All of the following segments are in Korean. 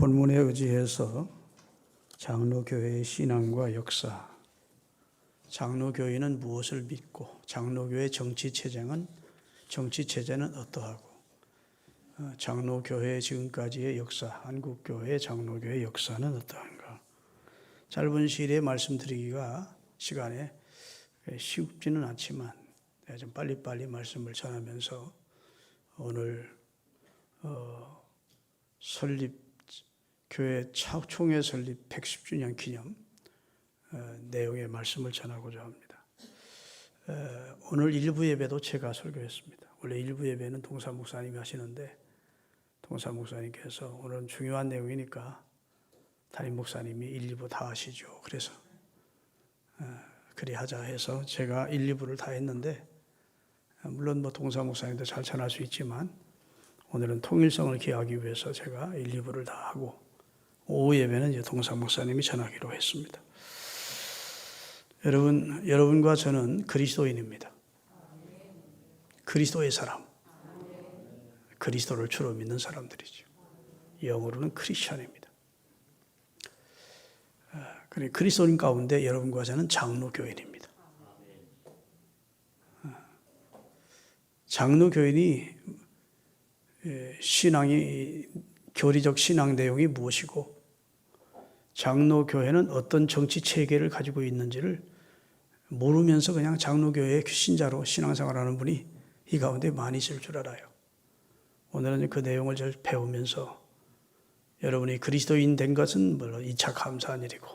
본문에 의지해서 장로교회의 신앙과 역사, 장로교회는 무엇을 믿고 장로교회의 정치체제는 어떠하고 장로교회의 지금까지의 역사, 한국교회의 장로교회의 역사는 어떠한가. 짧은 시일에 말씀드리기가 시간에 쉽지는 않지만 내가 좀 빨리빨리 말씀을 전하면서 오늘 교회 총회 설립 110주년 기념 내용의 말씀을 전하고자 합니다. 오늘 1부 예배도 제가 설교했습니다. 원래 1부 예배는 동사 목사님이 하시는데 동사 목사님께서 오늘은 중요한 내용이니까 담임 목사님이 1, 2부 다 하시죠. 그래서 그리 하자 해서 제가 1, 2부를 다 했는데 물론 동사 목사님도 잘 전할 수 있지만 오늘은 통일성을 기하기 위해서 제가 1, 2부를 다 하고 오후 예배는 이제 동사 목사님이 전하기로 했습니다. 여러분과 저는 그리스도인입니다. 그리스도의 사람, 그리스도를 주로 믿는 사람들이죠. 영어로는 크리스천입니다. 그리스도인 가운데 여러분과 저는 장로교인입니다. 장로교인이 교리적 신앙 내용이 무엇이고 장로교회는 어떤 정치 체계를 가지고 있는지를 모르면서 그냥 장로교회의 신자로 신앙생활하는 분이 이 가운데 많이 있을 줄 알아요. 오늘은 그 내용을 잘 배우면서 여러분이 그리스도인 된 것은 물론 2차 감사한 일이고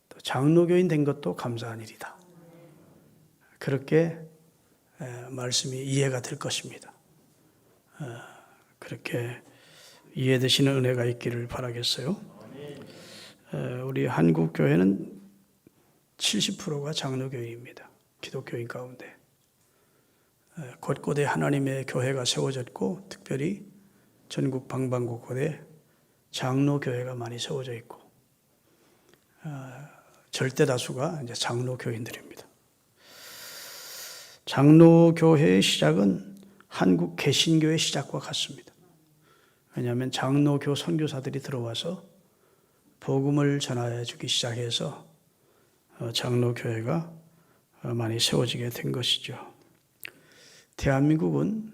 또 장로교인 된 것도 감사한 일이다. 그렇게 말씀이 이해가 될 것입니다. 그렇게 이해되시는 은혜가 있기를 바라겠어요. 우리 한국교회는 70%가 장로교인입니다. 기독교인 가운데. 곳곳에 하나님의 교회가 세워졌고 특별히 전국 방방곳곳에 장로교회가 많이 세워져 있고 절대 다수가 이제 장로교인들입니다. 장로교회의 시작은 한국 개신교의 시작과 같습니다. 왜냐하면 장로교 선교사들이 들어와서 복음을 전해 주기 시작해서 장로교회가 많이 세워지게 된 것이죠. 대한민국은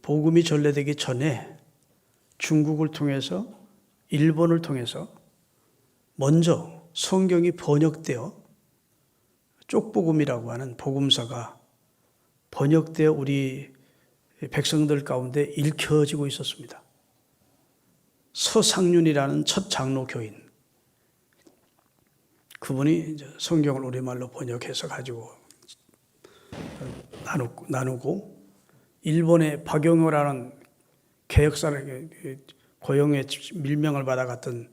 복음이 전래되기 전에 중국을 통해서 일본을 통해서 먼저 성경이 번역되어 쪽복음이라고 하는 복음서가 번역되어 우리 백성들 가운데 읽혀지고 있었습니다. 서상륜이라는 첫 장로 교인, 그분이 이제 성경을 우리말로 번역해서 가지고 나누고 일본의 박영호라는 개혁사를 고용의 밀명을 받아갔던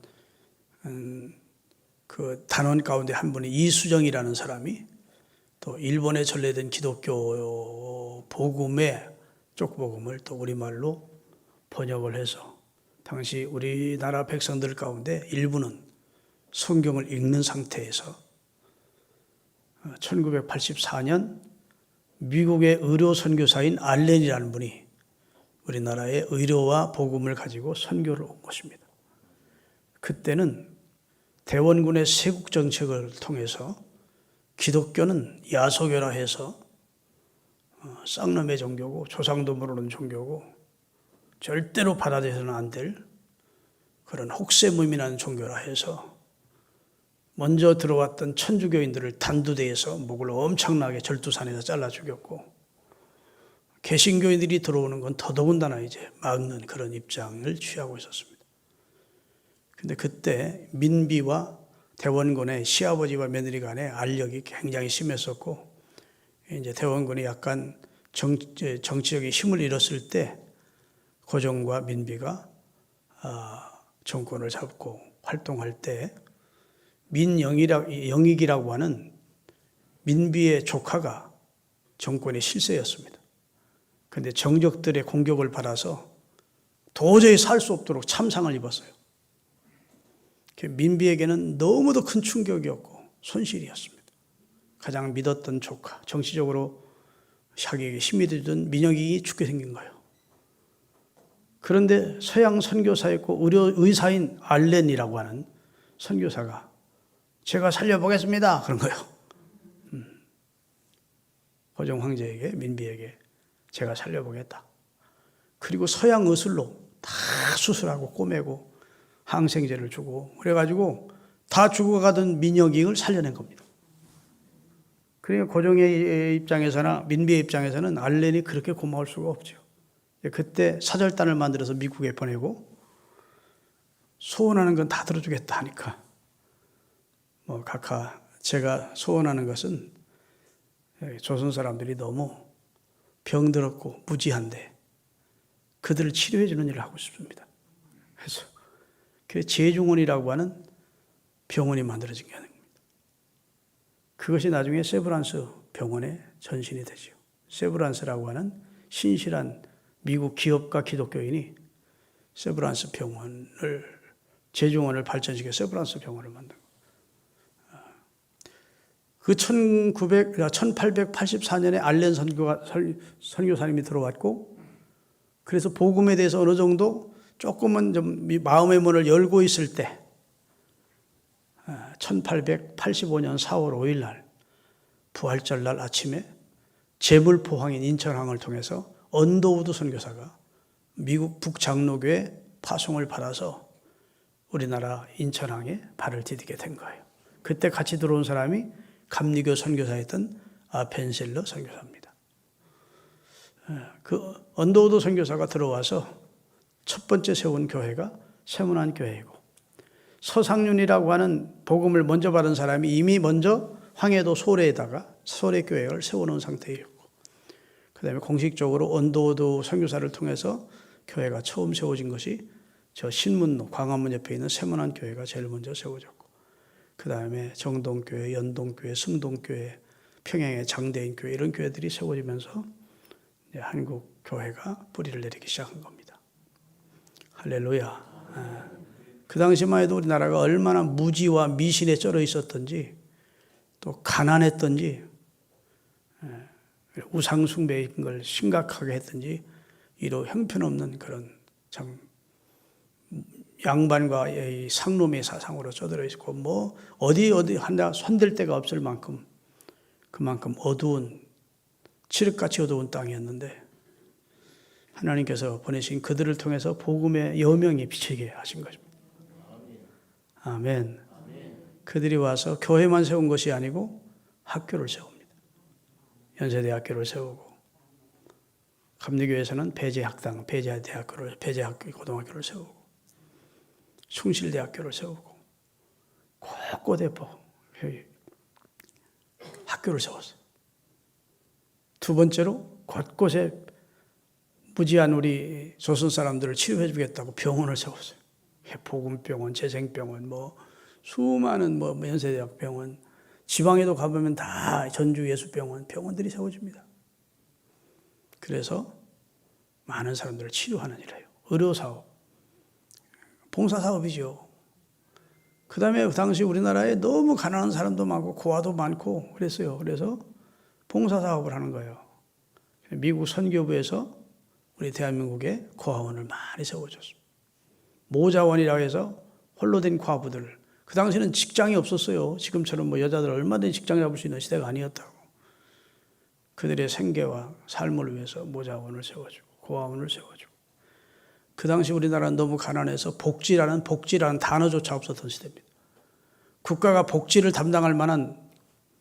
그 단원 가운데 한 분이 이수정이라는 사람이 또 일본에 전래된 기독교 복음의 쪽복음을 또 우리말로 번역을 해서 당시 우리나라 백성들 가운데 일부는 성경을 읽는 상태에서 1984년 미국의 의료 선교사인 알렌이라는 분이 우리나라의 의료와 복음을 가지고 선교를 온 것입니다. 그때는 대원군의 세국 정책을 통해서 기독교는 야소교라 해서 쌍놈의 종교고 조상도 모르는 종교고 절대로 받아들여서는 안 될 그런 혹세무민한 종교라 해서 먼저 들어왔던 천주교인들을 단두대에서 목을 엄청나게 절두산에서 잘라 죽였고 개신교인들이 들어오는 건 더더군다나 이제 막는 그런 입장을 취하고 있었습니다. 근데 그때 민비와 대원군의 시아버지와 며느리 간의 알력이 굉장히 심했었고 이제 대원군이 약간 정치적인 힘을 잃었을 때 고종과 민비가 정권을 잡고 활동할 때 민영익이라고 하는 민비의 조카가 정권의 실세였습니다. 그런데 정적들의 공격을 받아서 도저히 살 수 없도록 참상을 입었어요. 민비에게는 너무도 큰 충격이었고 손실이었습니다. 가장 믿었던 조카, 정치적으로 자기에게 힘이 되던 민영익이 죽게 생긴 거예요. 그런데 서양 선교사였고 의사인 알렌이라고 하는 선교사가 제가 살려보겠습니다. 그런 거예요. 고종 황제에게, 민비에게 제가 살려보겠다. 그리고 서양 의술로 다 수술하고 꼬매고 항생제를 주고 그래가지고 다 죽어가던 민혁이를 살려낸 겁니다. 그러니까 고종의 입장에서나 민비의 입장에서는 알렌이 그렇게 고마울 수가 없죠. 그때 사절단을 만들어서 미국에 보내고 소원하는 건 다 들어주겠다 하니까 각하 제가 소원하는 것은 조선 사람들이 너무 병들었고 무지한데 그들을 치료해 주는 일을 하고 싶습니다. 그래서 제중원이라고 하는 병원이 만들어진 게 아닙니다. 그것이 나중에 세브란스 병원의 전신이 되죠. 세브란스라고 하는 신실한 미국 기업가 기독교인이 세브란스 병원을, 제중원을 발전시켜 세브란스 병원을 만든 거예요. 그 1884년에 알렌 선교사님이 들어왔고, 그래서 복음에 대해서 어느 정도 조금은 좀 마음의 문을 열고 있을 때 1885년 4월 5일 날 부활절 날 아침에 제물포항인 인천항을 통해서 언더우드 선교사가 미국 북장로교회 파송을 받아서 우리나라 인천항에 발을 디디게 된 거예요. 그때 같이 들어온 사람이 감리교 선교사였던 벤셀러 선교사입니다. 그 언더우드 선교사가 들어와서 첫 번째 세운 교회가 세문안 교회이고, 서상륜이라고 하는 복음을 먼저 받은 사람이 이미 먼저 황해도 소래에다가 소래교회를 세워놓은 상태였고, 그 다음에 공식적으로 언더우드 선교사를 통해서 교회가 처음 세워진 것이 저 신문로 광화문 옆에 있는 세문안 교회가 제일 먼저 세워졌고, 그 다음에 정동교회, 연동교회, 승동교회, 평양의 장대인 교회, 이런 교회들이 세워지면서 한국 교회가 뿌리를 내리기 시작한 겁니다. 할렐루야. 그 당시만 해도 우리나라가 얼마나 무지와 미신에 쩔어 있었던지, 또 가난했던지, 우상숭배인 걸 심각하게 했던지, 이로 형편없는 그런 참 양반과 상놈의 사상으로 쩌들어 있고, 뭐 어디 한다 손댈 데가 없을 만큼 그만큼 어두운, 칠흑같이 어두운 땅이었는데, 하나님께서 보내신 그들을 통해서 복음의 여명이 비치게 하신 것입니다. 아멘. 그들이 와서 교회만 세운 것이 아니고 학교를 세웁니다. 연세대학교를 세우고, 감리교에서는 배제학당, 배제학교, 고등학교를 세우고, 숭실대학교를 세우고, 곳곳에 학교를 세웠어요. 두 번째로 곳곳에 무지한 우리 조선 사람들을 치료해 주겠다고 병원을 세웠어요. 복음병원, 재생병원, 수많은 연세대학 병원, 지방에도 가보면 다 전주 예수병원, 병원들이 세워집니다. 그래서 많은 사람들을 치료하는 일이에요. 의료사업, 봉사사업이죠. 그 다음에 그 당시 우리나라에 너무 가난한 사람도 많고 고아도 많고 그랬어요. 그래서 봉사사업을 하는 거예요. 미국 선교부에서 우리 대한민국에 고아원을 많이 세워줬습니다. 모자원이라고 해서 홀로 된 과부들, 그 당시에는 직장이 없었어요. 지금처럼 여자들 얼마든지 직장 잡을 수 있는 시대가 아니었다고. 그들의 생계와 삶을 위해서 모자원을 세워주고 고아원을 세워주고. 그 당시 우리나라는 너무 가난해서 복지라는 단어조차 없었던 시대입니다. 국가가 복지를 담당할 만한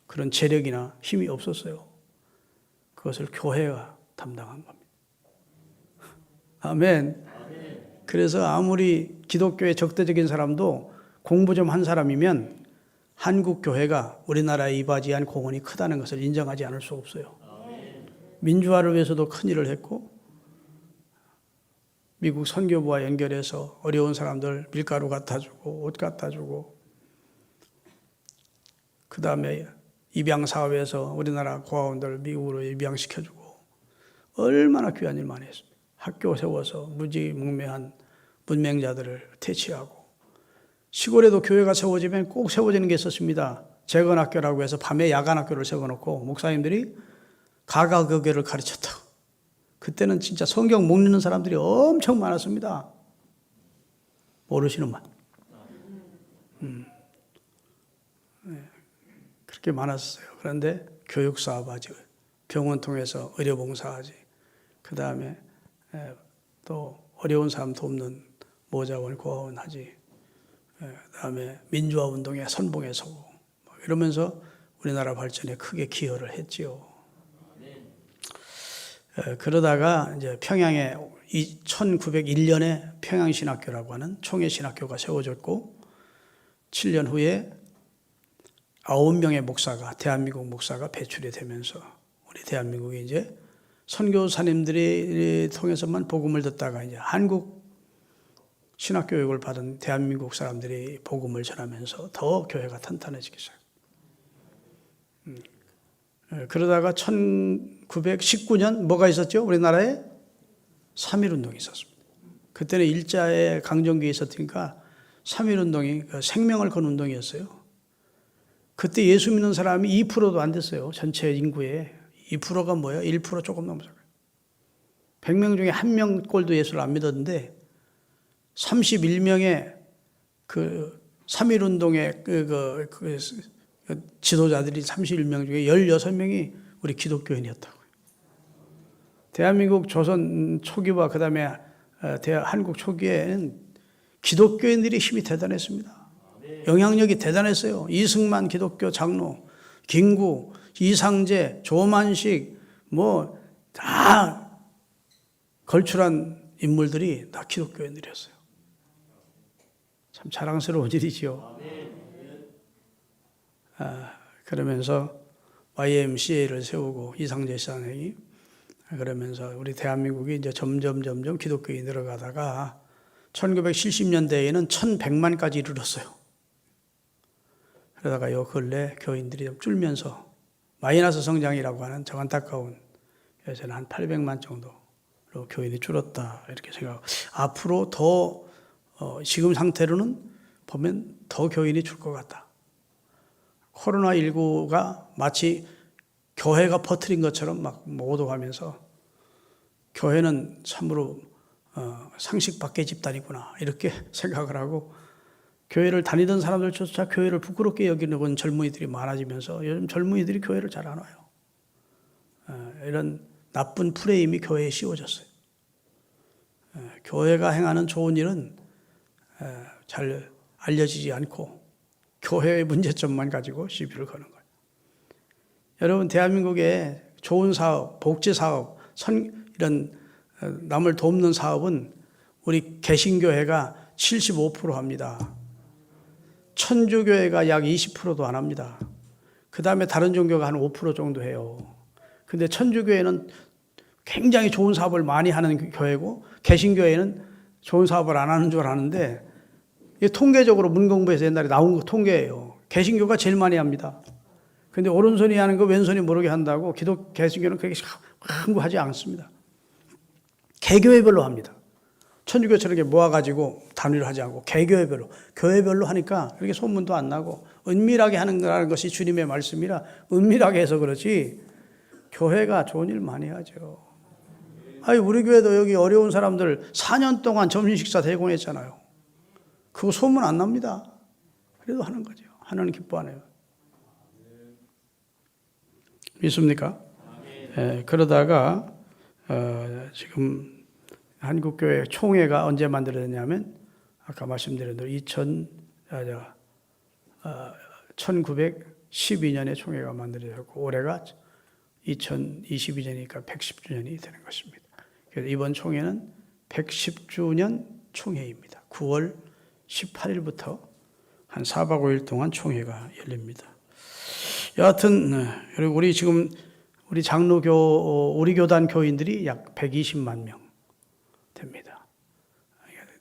그런 재력이나 힘이 없었어요. 그것을 교회가 담당한 겁니다. 아멘. 그래서 아무리 기독교에 적대적인 사람도 공부 좀 한 사람이면 한국 교회가 우리나라에 이바지한 공헌이 크다는 것을 인정하지 않을 수 없어요. 민주화를 위해서도 큰 일을 했고, 미국 선교부와 연결해서 어려운 사람들 밀가루 갖다 주고 옷 갖다 주고, 그 다음에 입양 사업에서 우리나라 고아원들 미국으로 입양시켜주고, 얼마나 귀한 일 많이 했습니다. 학교 세워서 무지몽매한 문맹자들을 퇴치하고, 시골에도 교회가 세워지면 꼭 세워지는 게 있었습니다. 재건학교라고 해서 밤에 야간학교를 세워놓고 목사님들이 가가교계를 가르쳤다고. 그때는 진짜 성경 못 읽는 사람들이 엄청 많았습니다. 모르시는만. 그렇게 많았어요. 그런데 교육사업하지, 병원 통해서 의료봉사하지, 그 다음에 또 어려운 사람 돕는 모자원, 고아원 하지, 그 다음에 민주화 운동에 선봉에 서고, 이러면서 우리나라 발전에 크게 기여를 했지요. 그러다가 이제 평양에 1901년에 평양신학교라고 하는 총회신학교가 세워졌고 7년 후에 9명의 목사가, 대한민국 목사가 배출이 되면서 우리 대한민국이 이제 선교사님들이 통해서만 복음을 듣다가 이제 한국 신학교육을 받은 대한민국 사람들이 복음을 전하면서 더 교회가 탄탄해지기 시작합니다. 그러다가 1919년 뭐가 있었죠? 우리나라에 3.1운동이 있었습니다. 그때는 일자의 강점기에 있었으니까 3.1운동이 생명을 건 운동이었어요. 그때 예수 믿는 사람이 2%도 안 됐어요. 전체 인구의 2%가 뭐예요? 1% 조금 넘어서요. 100명 중에 1명 꼴도 예수를 안 믿었는데 31명의 그 3.1운동의 그 지도자들이 31명 중에 16명이 우리 기독교인이었다고요. 대한민국 조선 초기와 그 다음에 한국 초기에는 기독교인들이 힘이 대단했습니다. 영향력이 대단했어요. 이승만 기독교 장로, 김구, 이상재, 조만식 뭐 다 걸출한 인물들이 다 기독교인들이었어요. 참 자랑스러운 일이지요. 그러면서 YMCA를 세우고 이상재 시장이 그러면서 우리 대한민국이 이제 점점 기독교인이 늘어가다가 1970년대에는 1100만까지 이르렀어요. 그러다가 요 근래 교인들이 좀 줄면서 마이너스 성장이라고 하는 저 안타까운, 요새는 한 800만 정도로 교인이 줄었다 이렇게 생각하고, 앞으로 더 지금 상태로는 보면 더 교인이 줄 것 같다. 코로나19가 마치 교회가 퍼뜨린 것처럼 막 모독하면서 교회는 참으로 상식 밖의 집단이구나 이렇게 생각을 하고, 교회를 다니던 사람들조차 교회를 부끄럽게 여기는 젊은이들이 많아지면서 요즘 젊은이들이 교회를 잘 안 와요. 이런 나쁜 프레임이 교회에 씌워졌어요. 교회가 행하는 좋은 일은 잘 알려지지 않고 교회의 문제점만 가지고 시비를 거는 거예요. 여러분, 대한민국의 좋은 사업, 복지 사업, 이런 남을 돕는 사업은 우리 개신교회가 75% 합니다. 천주교회가 약 20%도 안 합니다. 그 다음에 다른 종교가 한 5% 정도 해요. 근데 천주교회는 굉장히 좋은 사업을 많이 하는 교회고 개신교회는 좋은 사업을 안 하는 줄 아는데, 이게 통계적으로 문공부에서 옛날에 나온 거 통계예요. 개신교가 제일 많이 합니다. 근데 오른손이 하는 거 왼손이 모르게 한다고 개신교는 그렇게 강구하지 않습니다. 개교회별로 합니다. 천주교처럼 이렇게 모아가지고 단위로 하지 않고 개교회별로, 교회별로 하니까 그렇게 소문도 안 나고 은밀하게 하는 거라는 것이 주님의 말씀이라 은밀하게 해서 그렇지 교회가 좋은 일 많이 하죠. 아니, 우리 교회도 여기 어려운 사람들 4년 동안 점심 식사 대공했잖아요. 그거 소문 안 납니다. 그래도 하는 거죠. 하나님 기뻐하네요. 믿습니까? 그러다가 지금 한국교회 총회가 언제 만들어졌냐면 아까 말씀드린 대로 1912년에 총회가 만들어졌고 올해가 2022년이니까 110주년이 되는 것입니다. 그래서 이번 총회는 110주년 총회입니다. 9월 18일부터 한 4박 5일 동안 총회가 열립니다. 여하튼 우리 지금 우리 장로교 우리 교단 교인들이 약 120만 명 됩니다.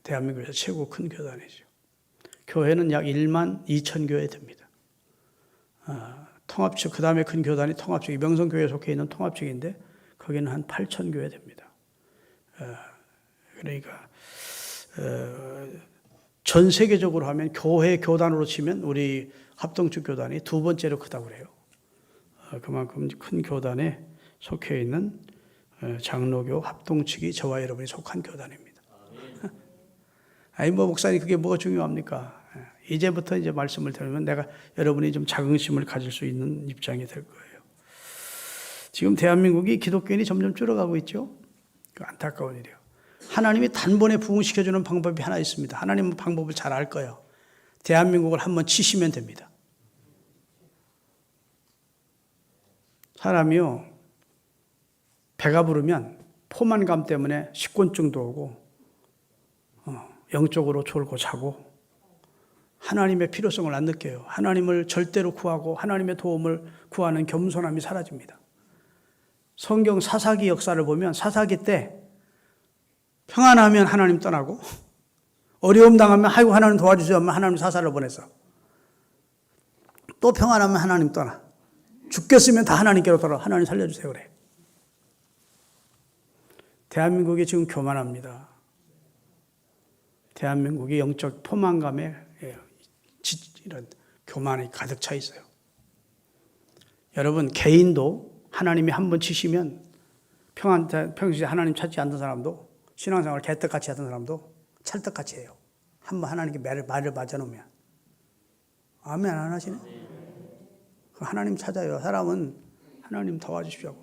대한민국에서 최고 큰 교단이죠. 교회는 약 1만 2천 교회 됩니다. 통합측, 그 다음에 큰 교단이 통합측, 명성교회에 속해 있는 통합측인데 거기는 한 8천 교회 됩니다. 그러니까 전 세계적으로 하면 교회 교단으로 치면 우리 합동측 교단이 두 번째로 크다고 그래요. 그만큼 큰 교단에 속해 있는 장로교 합동측이 저와 여러분이 속한 교단입니다. 아니 뭐 목사님 그게 뭐가 중요합니까? 이제부터 이제 말씀을 들으면 내가 여러분이 좀 자긍심을 가질 수 있는 입장이 될 거예요. 지금 대한민국이 기독교인이 점점 줄어가고 있죠. 안타까운 일이에요. 하나님이 단번에 부흥시켜주는 방법이 하나 있습니다. 하나님은 방법을 잘 알 거예요. 대한민국을 한번 치시면 됩니다. 사람이요, 배가 부르면 포만감 때문에 식곤증도 오고 영적으로 졸고 자고 하나님의 필요성을 안 느껴요. 하나님을 절대로 구하고 하나님의 도움을 구하는 겸손함이 사라집니다. 성경 사사기 역사를 보면 사사기 때 평안하면 하나님 떠나고 어려움 당하면 아이고 하나님 도와주세요 하면 하나님 사사를 보내서 또 평안하면 하나님 떠나 죽겠으면 다 하나님께로 돌아와 하나님 살려주세요 그래. 대한민국이 지금 교만합니다. 대한민국이 영적 포만감에 이런 교만이 가득 차 있어요. 여러분 개인도 하나님이 한번 치시면 평소에 하나님 찾지 않던 사람도 신앙생활 개떡같이 하던 사람도 찰떡같이 해요. 한번 하나님께 말을 맞아놓으면. 아멘 안 하시네? 하나님 찾아요. 사람은 하나님 도와주십시오.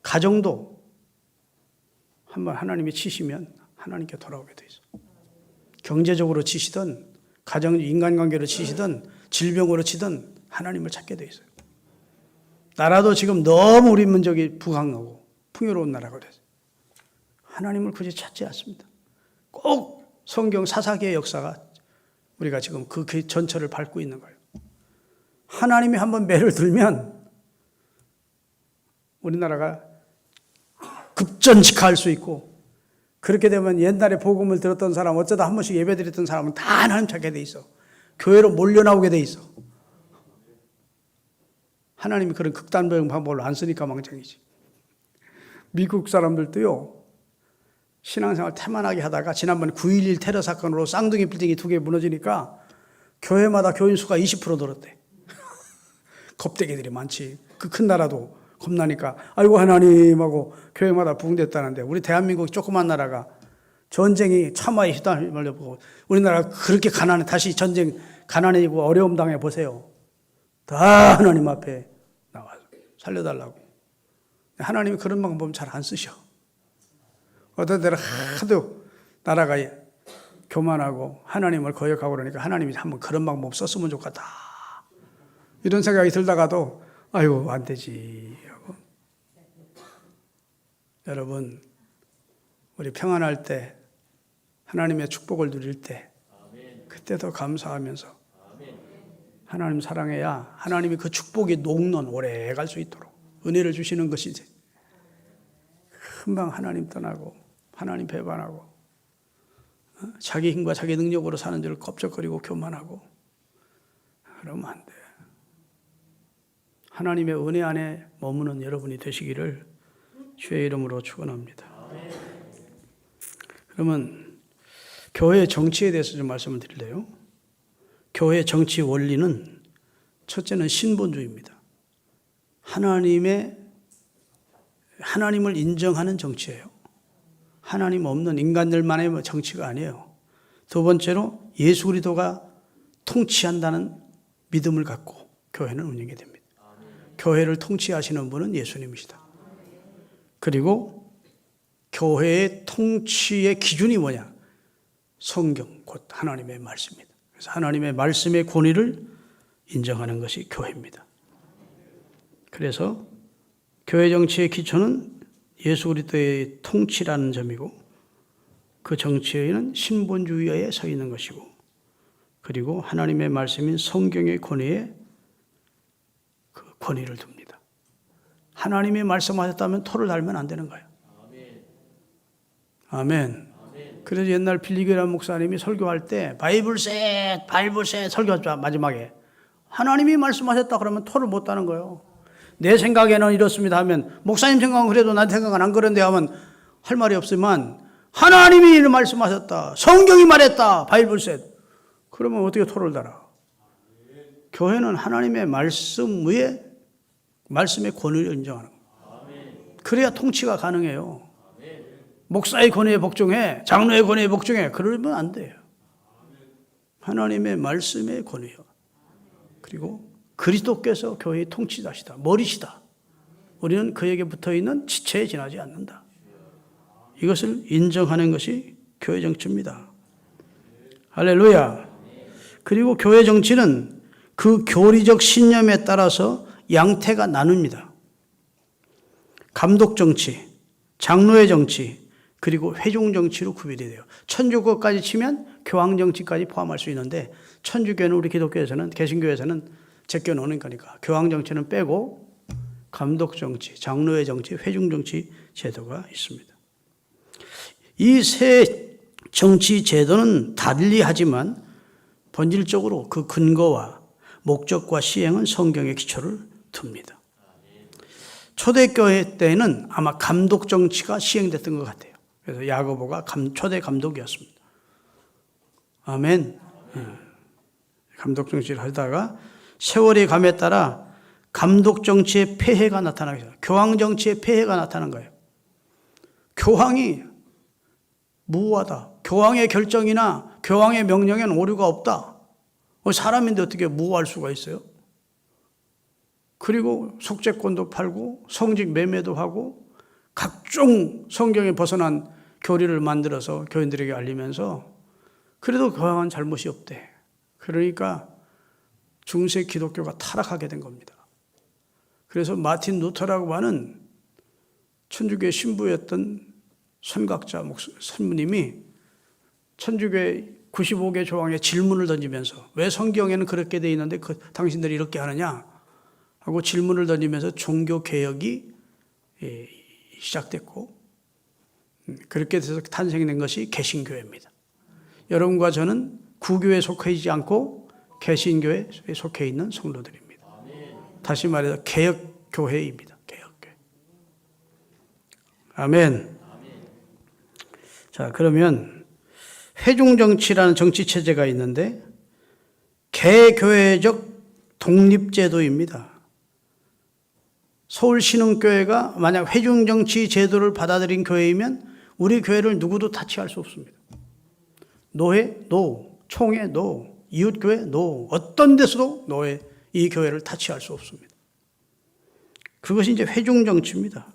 가정도 한번 하나님이 치시면 하나님께 돌아오게 돼 있어. 경제적으로 치시든 가정 인간관계로 치시든 질병으로 치든 하나님을 찾게 돼 있어요. 나라도 지금 너무 우리 민족이 부강하고 풍요로운 나라가 됐어요. 하나님을 굳이 찾지 않습니다. 꼭 성경 사사기의 역사가 우리가 지금 그 전철을 밟고 있는 거예요. 하나님이 한번 매를 들면 우리나라가 급전직할 수 있고 그렇게 되면 옛날에 복음을 들었던 사람 어쩌다 한 번씩 예배 드렸던 사람은 다 하나님 찾게 돼 있어. 교회로 몰려나오게 돼 있어. 하나님이 그런 극단적 방법을 안 쓰니까 망정이지. 미국 사람들도요. 신앙생활 태만하게 하다가 지난번 9.11 테러 사건으로 쌍둥이 빌딩이 2개 무너지니까 교회마다 교인 수가 20% 늘었대. 겁대기들이 많지. 그 큰 나라도 겁나니까 아이고 하나님하고 교회마다 부흥됐다는데 우리 대한민국 조그만 나라가 전쟁이 참화에 휘말려보고 우리나라가 그렇게 가난해 다시 전쟁 가난해지고 어려움 당해 보세요. 다 하나님 앞에 나와서 살려달라고. 하나님이 그런 방법은 잘 안 쓰셔. 어떤 때는 하도 나라가 교만하고 하나님을 거역하고 그러니까 하나님이 한번 그런 방법 썼으면 좋겠다. 이런 생각이 들다가도 아이고 안 되지 하고. 여러분 우리 평안할 때 하나님의 축복을 누릴 때 그때도 감사하면서 하나님 사랑해야 하나님이 그 축복이 녹론 오래 갈 수 있도록 은혜를 주시는 것이지. 금방 하나님 떠나고 하나님 배반하고 자기 힘과 자기 능력으로 사는 줄 껍적거리고 교만하고 그러면 안 돼. 하나님의 은혜 안에 머무는 여러분이 되시기를 주의 이름으로 축원합니다. 그러면 교회 정치에 대해서 좀 말씀을 드릴래요. 교회 정치 원리는 첫째는 신본주의입니다. 하나님을 인정하는 정치예요. 하나님 없는 인간들만의 정치가 아니에요. 두 번째로 예수 그리스도가 통치한다는 믿음을 갖고 교회는 운영이 됩니다. 교회를 통치하시는 분은 예수님이시다. 그리고 교회의 통치의 기준이 뭐냐? 성경, 곧 하나님의 말씀입니다. 그래서 하나님의 말씀의 권위를 인정하는 것이 교회입니다. 그래서 교회 정치의 기초는 예수 그리스도의 통치라는 점이고 그 정치에는 신본주의에 서 있는 것이고 그리고 하나님의 말씀인 성경의 권위에 그 권위를 둡니다. 하나님이 말씀하셨다면 토를 달면 안 되는 거예요. 아멘. 그래서 옛날 빌리교란 목사님이 설교할 때 바이블셋 설교하죠. 마지막에 하나님이 말씀하셨다 그러면 토를 못 다는 거예요. 내 생각에는 이렇습니다 하면 목사님 생각은 그래도 나 생각은 안 그런데 하면 할 말이 없지만 하나님이 말씀하셨다. 성경이 말했다. 바이블셋. 그러면 어떻게 토를 달아? 교회는 하나님의 말씀 위에 말씀의 권위를 인정하는 거예요. 그래야 통치가 가능해요. 목사의 권위에 복종해, 장로의 권위에 복종해, 그러면 안 돼요. 하나님의 말씀의 권위요. 그리고 그리스도께서 교회의 통치자시다, 머리시다. 우리는 그에게 붙어있는 지체에 지나지 않는다. 이것을 인정하는 것이 교회 정치입니다. 할렐루야. 그리고 교회 정치는 그 교리적 신념에 따라서 양태가 나눕니다. 감독 정치, 장로의 정치, 그리고 회중 정치로 구별이 돼요. 천주교까지 치면 교황 정치까지 포함할 수 있는데, 천주교는 우리 기독교에서는, 개신교에서는 제껴놓는 거니까 교황 정치는 빼고 감독 정치, 장로의 정치, 회중 정치 제도가 있습니다. 이 세 정치 제도는 달리하지만 본질적으로 그 근거와 목적과 시행은 성경의 기초를 둡니다. 초대교회 때는 아마 감독 정치가 시행됐던 것 같아요. 그래서 야고보가 초대 감독이었습니다. 아멘. 감독 정치를 하다가 세월이 감에 따라 감독 정치의 폐해가 나타나게 돼요. 교황 정치의 폐해가 나타난 거예요. 교황이 무효하다. 교황의 결정이나 교황의 명령에는 오류가 없다. 사람인데 어떻게 무효할 수가 있어요? 그리고 속죄권도 팔고 성직 매매도 하고 각종 성경에 벗어난 교리를 만들어서 교인들에게 알리면서 그래도 교황은 잘못이 없대. 그러니까 중세 기독교가 타락하게 된 겁니다. 그래서 마틴 루터라고 하는 천주교의 신부였던 선각자 선부님이 천주교의 95개 조항에 질문을 던지면서 왜 성경에는 그렇게 돼 있는데 당신들이 이렇게 하느냐 하고 질문을 던지면서 종교 개혁이 시작됐고, 그렇게 돼서 탄생된 것이 개신교회입니다. 여러분과 저는 구교에 속해 있지 않고 개신교에 속해 있는 성도들입니다. 다시 말해서 개혁교회입니다. 개혁교회. 아멘. 자, 그러면 회중정치라는 정치체제가 있는데 개교회적 독립제도입니다. 서울신흥교회가 만약 회중정치 제도를 받아들인 교회이면 우리 교회를 누구도 타치할 수 없습니다. 노회, 노, 총회, 노, 이웃교회, 노, 어떤 데서도 노회, 이 교회를 타치할 수 없습니다. 그것이 이제 회중정치입니다.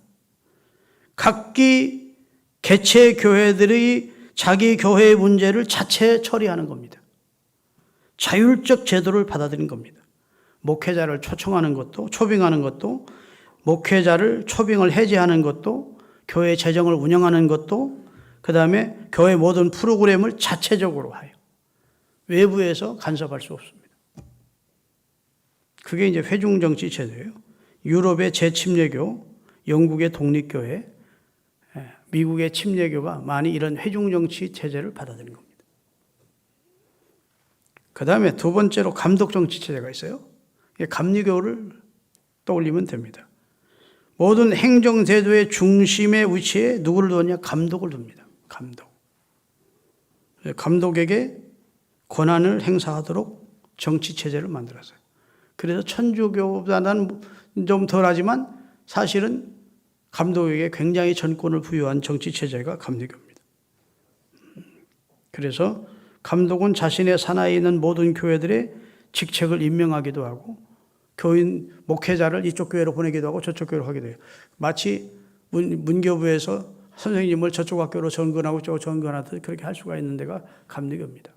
각기 개체 교회들이 자기 교회의 문제를 자체 처리하는 겁니다. 자율적 제도를 받아들인 겁니다. 목회자를 초청하는 것도, 초빙하는 것도, 목회자를 초빙을 해제하는 것도, 교회 재정을 운영하는 것도, 그 다음에 교회 모든 프로그램을 자체적으로 하여 외부에서 간섭할 수 없습니다. 그게 이제 회중정치 제도예요. 유럽의 재침례교, 영국의 독립교회, 미국의 침례교가 많이 이런 회중정치 체제를 받아들인 겁니다. 그 다음에 두 번째로 감독정치 체제가 있어요. 감리교를 떠올리면 됩니다. 모든 행정제도의 중심의 위치에 누구를 두었냐? 감독을 둡니다. 감독. 감독에게 권한을 행사하도록 정치체제를 만들었어요. 그래서 천주교보다는 좀 덜하지만 사실은 감독에게 굉장히 전권을 부여한 정치체제가 감리교입니다. 그래서 감독은 자신의 산하에 있는 모든 교회들의 직책을 임명하기도 하고 교인, 목회자를 이쪽 교회로 보내기도 하고 저쪽 교회로 하기도 해요. 마치 문교부에서 선생님을 저쪽 학교로 전근하고 저쪽 전근하듯 그렇게 할 수가 있는 데가 감리교입니다.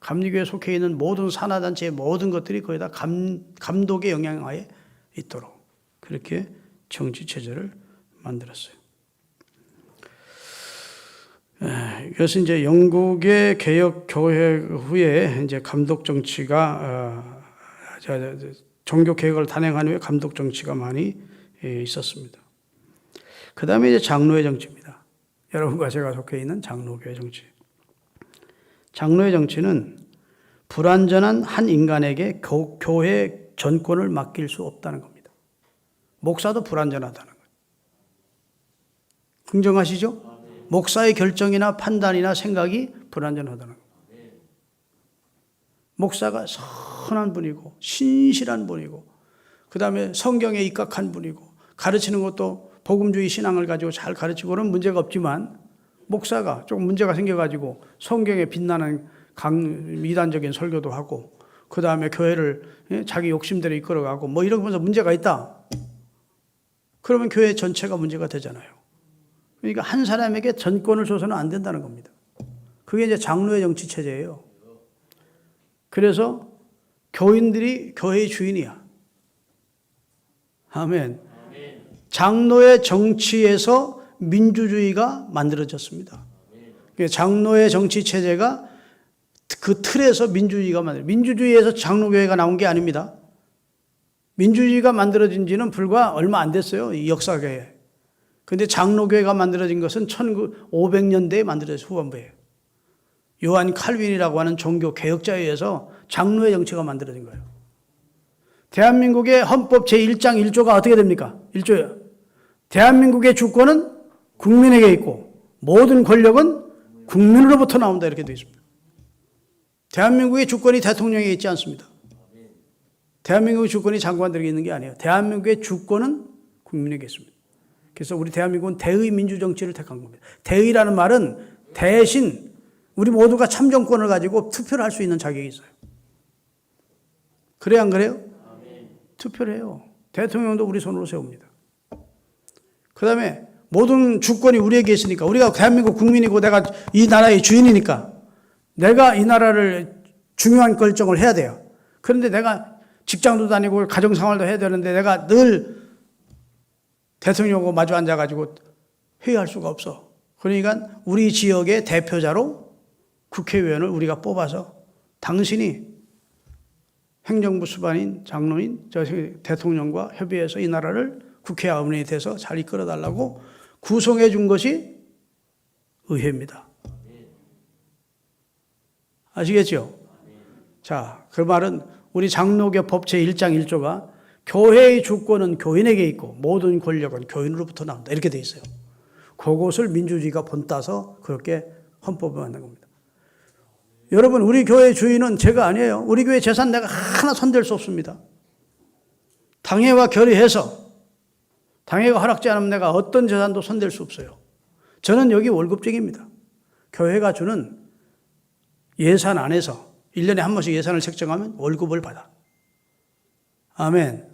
감리교에 속해 있는 모든 산하단체의 모든 것들이 거의 다 감독의 영향하에 있도록 그렇게 정치체제를 만들었어요. 이것은 이제 영국의 개혁교회 후에 이제 감독 정치가 종교 개혁을 단행한 후에 감독 정치가 많이 있었습니다. 그 다음에 이제 장로의 정치입니다. 여러분과 제가 속해 있는 장로교회 정치. 장로의 정치는 불완전한 한 인간에게 교회 전권을 맡길 수 없다는 겁니다. 목사도 불완전하다는 거예요. 긍정하시죠? 목사의 결정이나 판단이나 생각이 불완전하다는 거예요. 목사가 선한 분이고 신실한 분이고 그 다음에 성경에 입각한 분이고 가르치는 것도 복음주의 신앙을 가지고 잘 가르치고는 문제가 없지만 목사가 조금 문제가 생겨가지고 성경에 빛나는 이단적인 설교도 하고 그 다음에 교회를 자기 욕심대로 이끌어가고 뭐 이러면서 문제가 있다. 그러면 교회 전체가 문제가 되잖아요. 그러니까 한 사람에게 전권을 줘서는 안 된다는 겁니다. 그게 이제 장로의 정치 체제예요. 그래서 교인들이 교회의 주인이야. 아멘. 장로의 정치에서 민주주의가 만들어졌습니다. 장로의 정치 체제가 그 틀에서 민주주의가 민주주의에서 장로교회가 나온 게 아닙니다. 민주주의가 만들어진 지는 불과 얼마 안 됐어요. 이 역사계에. 그런데 장로교회가 만들어진 것은 1500년대에 만들어졌어요. 후반부에. 요한 칼빈이라고 하는 종교 개혁자에 의해서 장로의 정치가 만들어진 거예요. 대한민국의 헌법 제1장 1조가 어떻게 됩니까? 1조예요. 대한민국의 주권은 국민에게 있고 모든 권력은 국민으로부터 나온다 이렇게 되어 있습니다. 대한민국의 주권이 대통령에게 있지 않습니다. 대한민국의 주권이 장관들에게 있는 게 아니에요. 대한민국의 주권은 국민에게 있습니다. 그래서 우리 대한민국은 대의 민주정치를 택한 겁니다. 대의라는 말은 대신 우리 모두가 참정권을 가지고 투표를 할 수 있는 자격이 있어요. 그래요, 안 그래요? 투표를 해요. 대통령도 우리 손으로 세웁니다. 그 다음에 모든 주권이 우리에게 있으니까 우리가 대한민국 국민이고 내가 이 나라의 주인이니까 내가 이 나라를 중요한 결정을 해야 돼요. 그런데 내가 직장도 다니고 가정생활도 해야 되는데 내가 늘 대통령하고 마주 앉아가지고 회의할 수가 없어. 그러니까 우리 지역의 대표자로 국회의원을 우리가 뽑아서 당신이 행정부 수반인 장로인 대통령과 협의해서 이 나라를 국회의원이 돼서 잘 이끌어달라고 구성해 준 것이 의회입니다. 아시겠죠? 자, 그 말은 우리 장로교 법 제1장 1조가 교회의 주권은 교인에게 있고 모든 권력은 교인으로부터 나온다. 이렇게 돼 있어요. 그것을 민주주의가 본따서 그렇게 헌법을 만든 겁니다. 여러분, 우리 교회의 주인은 제가 아니에요. 우리 교회 재산 내가 하나 손댈 수 없습니다. 당회와 결의해서 당회가 허락지 않으면 내가 어떤 재산도 손댈 수 없어요. 저는 여기 월급쟁입니다. 교회가 주는 예산 안에서 1년에 한 번씩 예산을 책정하면 월급을 받아. 아멘.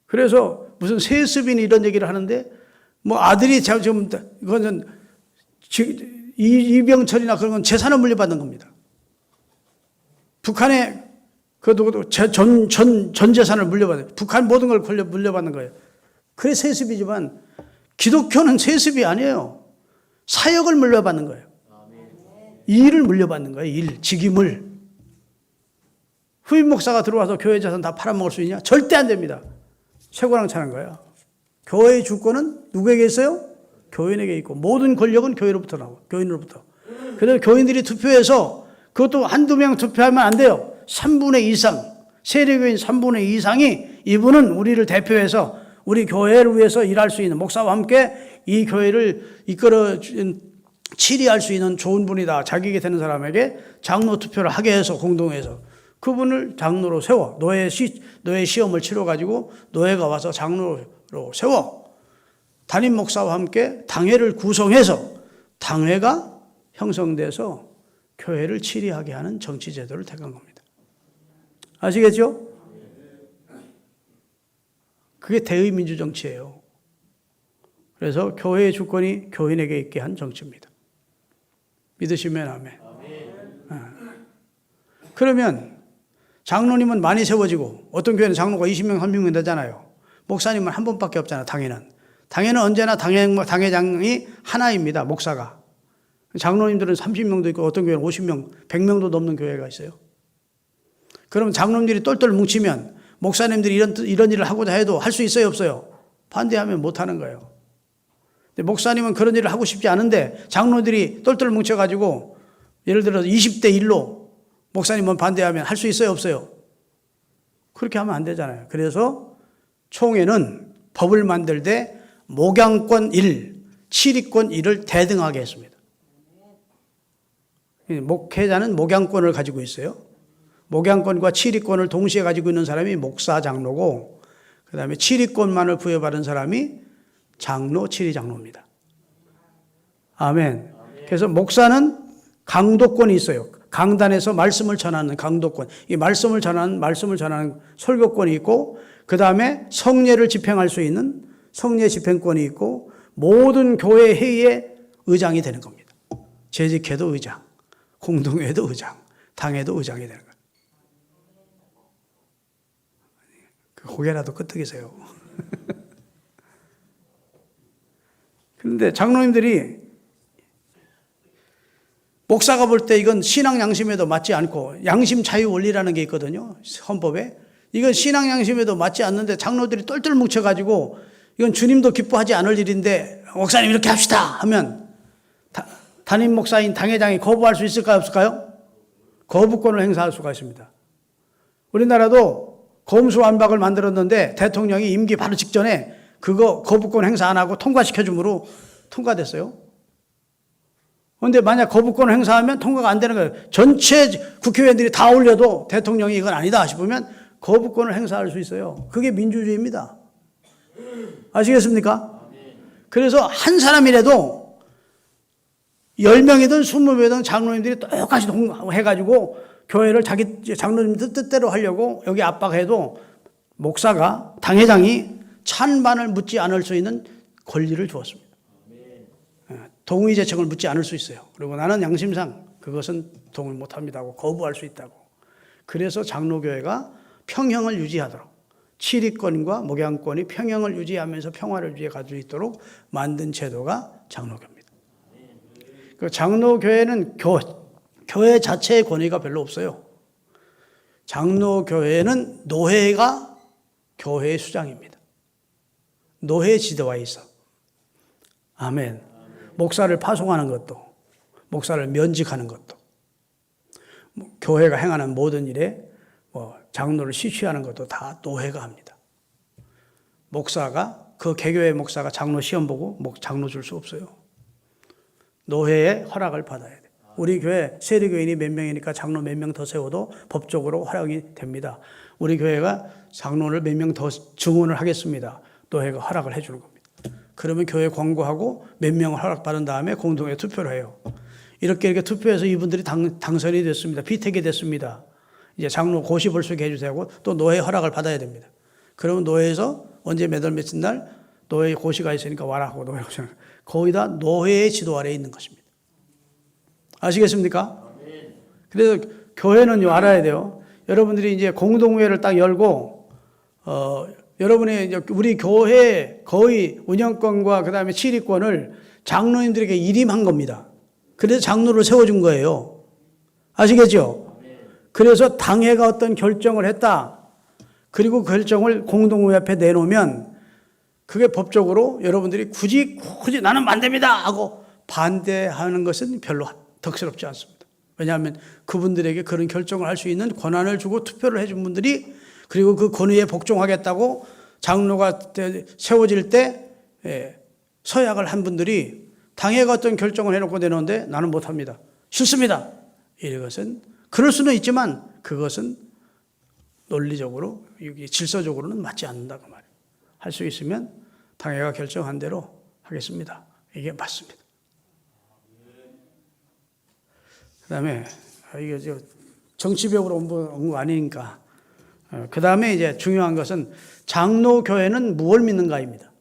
그래서 무슨 세습인이 이런 얘기를 하는데 뭐 아들이 지금 이거는 이병철이나 그런 건 재산을 물려받는 겁니다. 북한에 그것도 전 재산을 물려받아요. 북한 모든 걸 물려받는 거예요. 그래 세습이지만 기독교는 세습이 아니에요. 사역을 물려받는 거예요. 일을 물려받는 거예요. 일, 직임을. 후임 목사가 들어와서 교회 재산 다 팔아먹을 수 있냐? 절대 안 됩니다. 최고랑 차는 거예요. 교회의 주권은 누구에게 있어요? 교인에게 있고 모든 권력은 교회로부터 나와. 교인으로부터. 그래서 교인들이 투표해서 그것도 한두 명 투표하면 안 돼요. 3분의 2 이상, 세례교인 3분의 2 이상이 이분은 우리를 대표해서 우리 교회를 위해서 일할 수 있는 목사와 함께 이 교회를 이끌어 치리할 수 있는 좋은 분이다. 자기에게 되는 사람에게 장로 투표를 하게 해서 공동회에서 그분을 장로로 세워. 노예 시험을 치러가지고 노예가 와서 장로로 세워. 담임 목사와 함께 당회를 구성해서 당회가 형성돼서 교회를 치리하게 하는 정치 제도를 택한 겁니다. 아시겠죠? 그게 대의민주 정치예요. 그래서 교회의 주권이 교인에게 있게 한 정치입니다. 믿으시면 아멘. 그러면 장로님은 많이 세워지고 어떤 교회는 장로가 20명, 30명 되잖아요. 목사님은 한 분밖에 없잖아요. 당회는 언제나 당회장이 하나입니다. 목사가. 장로님들은 30명도 있고 어떤 교회는 50명, 100명도 넘는 교회가 있어요. 그러면 장로님들이 똘똘 뭉치면 목사님들이 이런 일을 하고자 해도 할 수 있어요, 없어요? 반대하면 못하는 거예요. 근데 목사님은 그런 일을 하고 싶지 않은데 장로들이 똘똘 뭉쳐가지고 예를 들어서 20대 1로 목사님은 반대하면 할 수 있어요, 없어요? 그렇게 하면 안 되잖아요. 그래서 총회는 법을 만들 때 목양권 1, 치리권 1을 대등하게 했습니다. 목회자는 목양권을 가지고 있어요. 목양권과 치리권을 동시에 가지고 있는 사람이 목사 장로고, 그 다음에 치리권만을 부여받은 사람이 장로, 치리장로입니다. 아멘. 그래서 목사는 강도권이 있어요. 강단에서 말씀을 전하는 강도권. 이 말씀을 전하는 설교권이 있고, 그 다음에 성례를 집행할 수 있는 성례 집행권이 있고, 모든 교회 회의의 의장이 되는 겁니다. 재직회도 의장, 공동회도 의장, 당회도 의장이 되는 거예요. 고개라도 끄덕이세요. 그런데 장로님들이 목사가 볼 때 이건 신앙 양심에도 맞지 않고, 양심 자유 원리라는 게 있거든요, 헌법에. 이건 신앙 양심에도 맞지 않는데 장로들이 똘똘 뭉쳐가지고 이건 주님도 기뻐하지 않을 일인데 목사님 이렇게 합시다 하면 담임 목사인 당회장이 거부할 수 있을까요, 없을까요? 거부권을 행사할 수가 있습니다. 우리나라도 검수완박을 만들었는데 대통령이 임기 바로 직전에 그거 거부권 행사 안 하고 통과시켜 줌으로 통과됐어요. 그런데 만약 거부권을 행사하면 통과가 안 되는 거예요. 전체 국회의원들이 다 올려도 대통령이 이건 아니다 싶으면 거부권을 행사할 수 있어요. 그게 민주주의입니다. 아시겠습니까? 그래서 한 사람이라도 10명이든 20명이든 장로님들이 똑같이 해가지고 교회를 자기 장로님 뜻대로 하려고 여기 압박해도 목사가, 당회장이 찬반을 묻지 않을 수 있는 권리를 주었습니다. 동의 제청을 묻지 않을 수 있어요. 그리고 나는 양심상 그것은 동의 못합니다 하고 거부할 수 있다고. 그래서 장로교회가 평형을 유지하도록, 치리권과 목양권이 평형을 유지하면서 평화를 유지해 갈 수 있도록 만든 제도가 장로교입니다. 그 장로교회는 교회 자체의 권위가 별로 없어요. 장로교회는 노회가 교회의 수장입니다. 노회 지도에 있어. 아멘. 목사를 파송하는 것도, 목사를 면직하는 것도, 교회가 행하는 모든 일에 장로를 시취하는 것도 다 노회가 합니다. 목사가, 그 개교회 목사가 장로 시험 보고 장로 줄 수 없어요. 노회의 허락을 받아야 돼. 우리 교회 세리교인이 몇 명이니까 장로 몇 명 더 세워도 법적으로 허락이 됩니다. 우리 교회가 장로를 몇 명 더 증언을 하겠습니다. 노회가 허락을 해주는 겁니다. 그러면 교회 권고하고 몇 명을 허락받은 다음에 공동회 투표를 해요. 이렇게 투표해서 이분들이 당선이 됐습니다. 비택이 됐습니다. 이제 장로 고시 볼수있게 해주세요. 또 노회 허락을 받아야 됩니다. 그러면 노회에서 언제 몇 월 며칠 날 노회 고시가 있으니까 와라 하고 노회 고시. 거의 다 노회의 지도 아래에 있는 것입니다. 아시겠습니까? 그래서 교회는요, 알아야 돼요. 여러분들이 이제 공동회를 딱 열고, 여러분이 이제 우리 교회 거의 운영권과 그 다음에 치리권을 장로님들에게 일임한 겁니다. 그래서 장로를 세워준 거예요. 아시겠죠? 그래서 당회가 어떤 결정을 했다. 그리고 그 결정을 공동회 앞에 내놓으면 그게 법적으로 여러분들이 굳이 나는 안 됩니다 하고 반대하는 것은 별로 덕스럽지 않습니다. 왜냐하면 그분들에게 그런 결정을 할 수 있는 권한을 주고 투표를 해준 분들이, 그리고 그 권위에 복종하겠다고 장로가 세워질 때 서약을 한 분들이 당회가 어떤 결정을 해놓고 내놓는데 나는 못합니다, 싫습니다, 이것은 그럴 수는 있지만 그것은 논리적으로 질서적으로는 맞지 않는다고 말이에요. 할 수 있으면 당회가 결정한 대로 하겠습니다, 이게 맞습니다. 그 다음에 이게 정치벽으로 온 거 아니니까, 그 다음에 이제 중요한 것은 장로교회는 무엇을 믿는가입니다.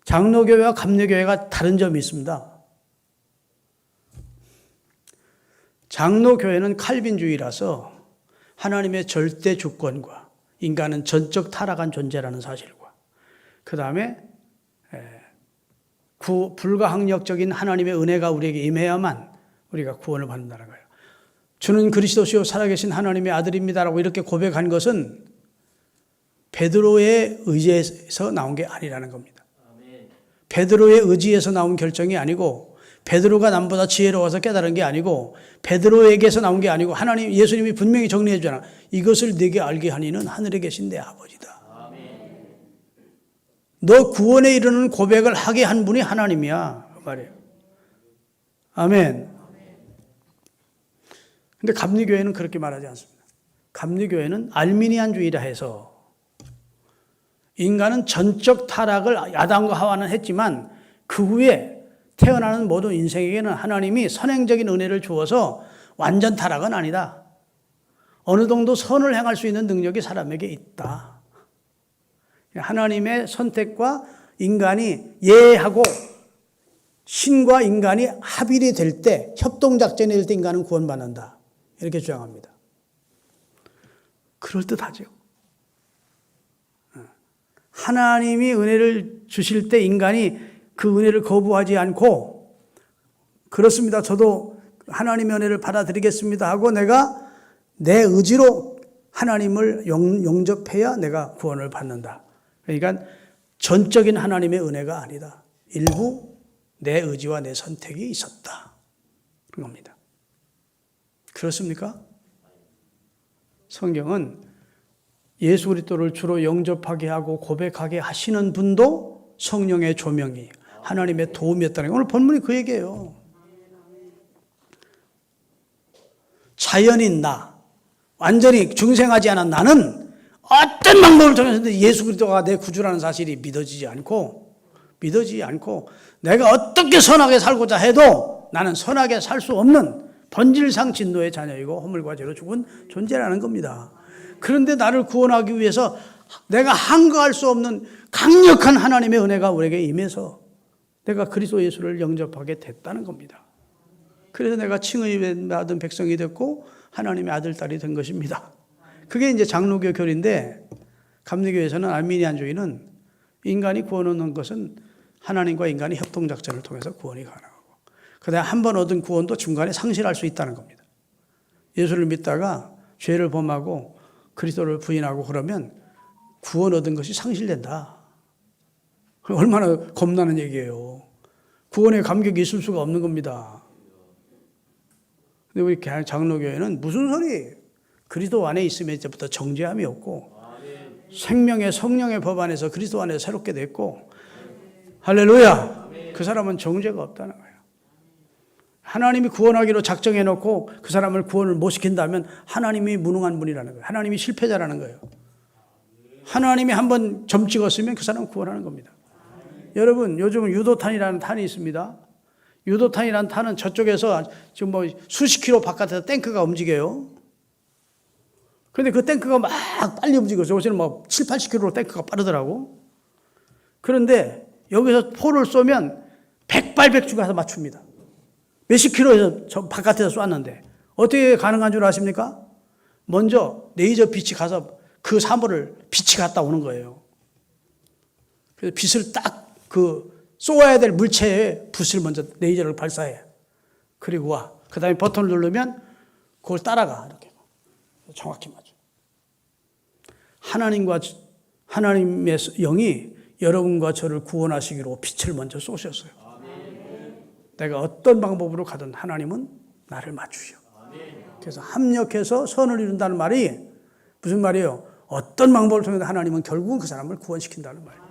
장로교회와 감리교회가 다른 점이 있습니다. 장로교회는 칼빈주의라서 하나님의 절대 주권과 인간은 전적 타락한 존재라는 사실과, 그 다음에 불가항력적인 하나님의 은혜가 우리에게 임해야만 우리가 구원을 받는다는 거예요. 주는 그리스도시요 살아계신 하나님의 아들입니다라고 이렇게 고백한 것은 베드로의 의지에서 나온 게 아니라는 겁니다. 베드로의 의지에서 나온 결정이 아니고, 베드로가 남보다 지혜로워서 깨달은 게 아니고, 베드로에게서 나온 게 아니고, 하나님, 예수님이 분명히 정리해 주잖아. 이것을 네게 알게 하니는 하늘에 계신 내 아버지다. 너 구원에 이르는 고백을 하게 한 분이 하나님이야, 그 말이에요. 아멘. 근데 감리교회는 그렇게 말하지 않습니다. 감리교회는 알미니안주의라 해서 인간은 전적 타락을 아담과 하와는 했지만 그 후에 태어나는 모든 인생에게는 하나님이 선행적인 은혜를 주어서 완전 타락은 아니다. 어느 정도 선을 행할 수 있는 능력이 사람에게 있다. 하나님의 선택과 인간이 예하고 신과 인간이 합일이 될 때, 협동작전이 될 때 인간은 구원받는다. 이렇게 주장합니다. 그럴듯하죠. 하나님이 은혜를 주실 때 인간이 그 은혜를 거부하지 않고 그렇습니다. 저도 하나님의 은혜를 받아들이겠습니다 하고 내가 내 의지로 하나님을 용접해야 내가 구원을 받는다. 그러니까 전적인 하나님의 은혜가 아니다. 일부 내 의지와 내 선택이 있었다. 그런 겁니다. 그렇습니까? 성경은 예수 그리스도를 주로 영접하게 하고 고백하게 하시는 분도 성령의 조명이 하나님의 도움이었다는 거예요. 오늘 본문이 그 얘기예요. 자연인 나, 완전히 중생하지 않은 나는 어떤 방법을 통해서든 예수 그리스도가 내 구주라는 사실이 믿어지지 않고 내가 어떻게 선하게 살고자 해도 나는 선하게 살 수 없는 본질상 진노의 자녀이고 허물과 죄로 죽은 존재라는 겁니다. 그런데 나를 구원하기 위해서 내가 한거할 수 없는 강력한 하나님의 은혜가 우리에게 임해서 내가 그리스도 예수를 영접하게 됐다는 겁니다. 그래서 내가 칭의 받은 백성이 됐고 하나님의 아들, 딸이 된 것입니다. 그게 이제 장로교 교리인데 감리교에서는 알미니안주의는 인간이 구원 얻는 것은 하나님과 인간이 협동작전을 통해서 구원이 가능하고 그다음에 한 번 얻은 구원도 중간에 상실할 수 있다는 겁니다. 예수를 믿다가 죄를 범하고 그리스도를 부인하고 그러면 구원 얻은 것이 상실된다. 얼마나 겁나는 얘기예요. 구원에 감격이 있을 수가 없는 겁니다. 근데 우리 장로교회는 무슨 소리? 그리스도 안에 있으면 이제부터 정죄함이 없고 생명의 성령의 법 안에서 그리스도 안에서 새롭게 됐고 할렐루야. 그 사람은 정죄가 없다는 거예요. 하나님이 구원하기로 작정해놓고 그 사람을 구원을 못 시킨다면 하나님이 무능한 분이라는 거예요. 하나님이 실패자라는 거예요. 하나님이 한번 점 찍었으면 그 사람은 구원하는 겁니다. 여러분 요즘은 유도탄이라는 탄이 있습니다. 유도탄이라는 탄은 저쪽에서 지금 뭐 수십 킬로 바깥에서 탱크가 움직여요. 그런데 그 탱크가 막 빨리 움직여서 요새는 막 7, 80킬로로 탱크가 빠르더라고. 그런데 여기서 포를 쏘면 백발백중 가서 맞춥니다. 몇십 킬로에서 저 바깥에서 쐈는데 어떻게 가능한 줄 아십니까? 먼저 레이저 빛이 가서 그 사물을 빛이 갔다 오는 거예요. 그래서 빛을 딱 그 쏘아야 될 물체에 붓을 먼저 레이저를 발사해. 그리고 와. 그 다음에 버튼을 누르면 그걸 따라가. 이렇게. 정확히 맞아. 하나님의 영이 여러분과 저를 구원하시기로 빛을 먼저 쏘셨어요. 내가 어떤 방법으로 가든 하나님은 나를 맞추셔. 그래서 합력해서 선을 이룬다는 말이 무슨 말이에요? 어떤 방법을 통해서 하나님은 결국은 그 사람을 구원시킨다는 말이에요.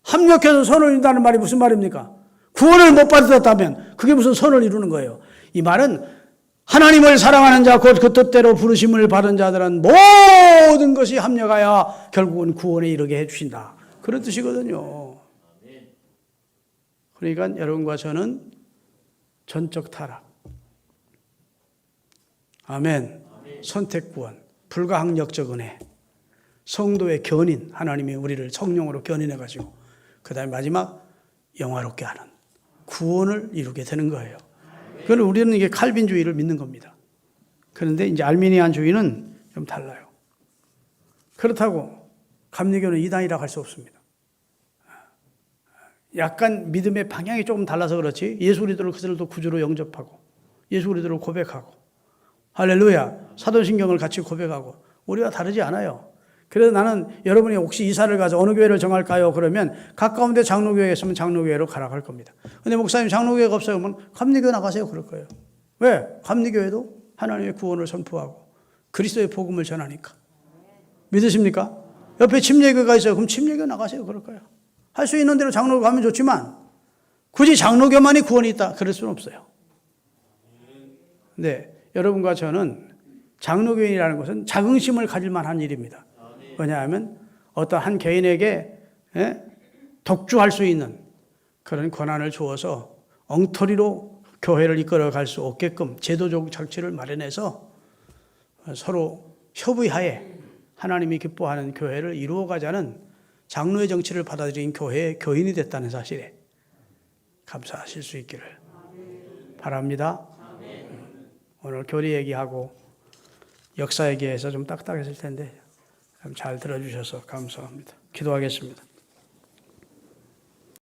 합력해서 선을 이룬다는 말이 무슨 말입니까? 구원을 못 받았다면 그게 무슨 선을 이루는 거예요. 이 말은 하나님을 사랑하는 자, 곧 그 뜻대로 부르심을 받은 자들은 모든 것이 합력하여 결국은 구원에 이르게 해주신다. 그런 뜻이거든요. 그러니까 여러분과 저는 전적 타락, 아멘, 선택 구원, 불가항력적 은혜, 성도의 견인, 하나님이 우리를 성령으로 견인해가지고 그 다음에 마지막 영화롭게 하는 구원을 이루게 되는 거예요. 그걸 우리는 이게 칼빈주의를 믿는 겁니다. 그런데 이제 알미니안주의는 좀 달라요. 그렇다고 감리교는 이단이라고 할 수 없습니다. 약간 믿음의 방향이 조금 달라서 그렇지 예수 그리스도를 그들도 구주로 영접하고 예수 그리스도를 고백하고 할렐루야 사도신경을 같이 고백하고 우리와 다르지 않아요. 그래서 나는 여러분이 혹시 이사를 가서 어느 교회를 정할까요? 그러면 가까운데 장로교회에 있으면 장로교회로 가라 할 겁니다. 근데 목사님 장로교회가 없어요? 그러면 감리교회 나가세요. 그럴 거예요. 왜? 감리교회도 하나님의 구원을 선포하고 그리스도의 복음을 전하니까. 믿으십니까? 옆에 침례교회가 있어요. 그럼 침례교회 나가세요. 그럴 거예요. 할 수 있는 대로 장로교 가면 좋지만 굳이 장로교만이 구원이 있다. 그럴 수는 없어요. 네, 여러분과 저는 장로교인이라는 것은 자긍심을 가질 만한 일입니다. 왜냐하면 어떤 한 개인에게 독주할 수 있는 그런 권한을 주어서 엉터리로 교회를 이끌어갈 수 없게끔 제도적 장치를 마련해서 서로 협의하에 하나님이 기뻐하는 교회를 이루어가자는 장로의 정치를 받아들인 교회의 교인이 됐다는 사실에 감사하실 수 있기를 바랍니다. 오늘 교리 얘기하고 역사 얘기해서 좀 딱딱했을 텐데 잘 들어주셔서 감사합니다. 기도하겠습니다.